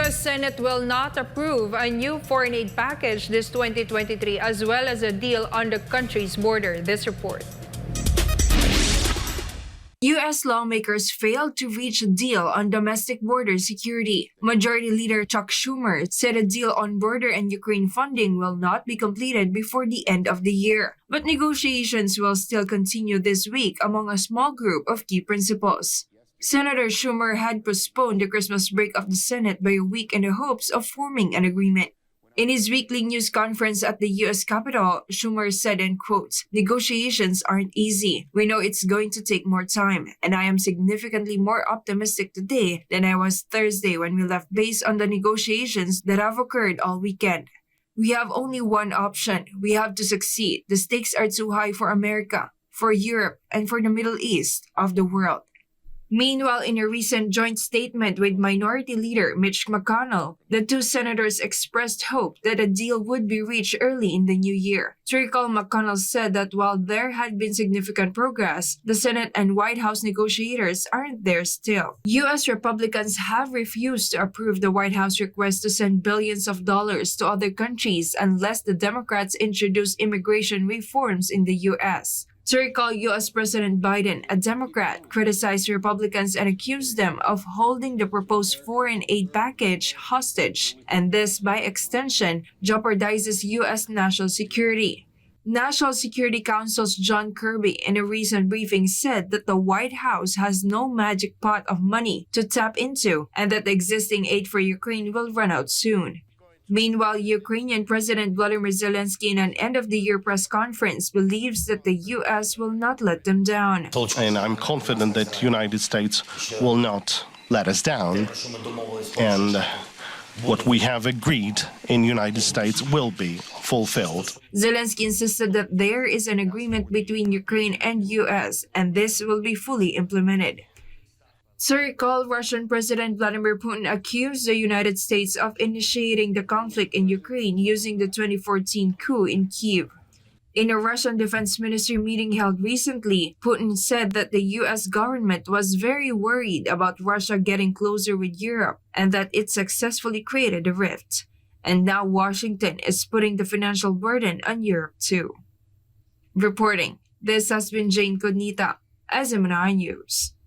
U.S. Senate will not approve a new foreign aid package this 2023 as well as a deal on the country's border. This report. U.S. lawmakers failed to reach a deal on domestic border security. Majority Leader Chuck Schumer said a deal on border and Ukraine funding will not be completed before the end of the year. But negotiations will still continue this week among a small group of key principals. Senator Schumer had postponed the Christmas break of the Senate by a week in the hopes of forming an agreement. In his weekly news conference at the U.S. Capitol, Schumer said, and quote, "Negotiations aren't easy. We know it's going to take more time, and I am significantly more optimistic today than I was Thursday when we left based on the negotiations that have occurred all weekend. We have only one option. We have to succeed. The stakes are too high for America, for Europe, and for the Middle East of the world." Meanwhile, in a recent joint statement with Minority Leader Mitch McConnell, the two senators expressed hope that a deal would be reached early in the new year. To recall, McConnell said that while there had been significant progress, the Senate and White House negotiators aren't there still. U.S. Republicans have refused to approve the White House request to send billions of dollars to other countries unless the Democrats introduce immigration reforms in the U.S. To recall, U.S. President Biden, a Democrat, criticized Republicans and accused them of holding the proposed foreign aid package hostage, and this, by extension, jeopardizes U.S. national security. National Security Council's John Kirby in a recent briefing said that the White House has no magic pot of money to tap into and that the existing aid for Ukraine will run out soon. Meanwhile, Ukrainian President Volodymyr Zelensky in an end-of-the-year press conference believes that the U.S. will not let them down. And I'm confident that the United States will not let us down, and what we have agreed in the United States will be fulfilled. Zelensky insisted that there is an agreement between Ukraine and U.S., and this will be fully implemented. To recall, Russian President Vladimir Putin accused the United States of initiating the conflict in Ukraine using the 2014 coup in Kyiv. In a Russian Defense Ministry meeting held recently, Putin said that the U.S. government was very worried about Russia getting closer with Europe and that it successfully created a rift. And now Washington is putting the financial burden on Europe too. Reporting, this has been Jayne Codnita, SMNI News.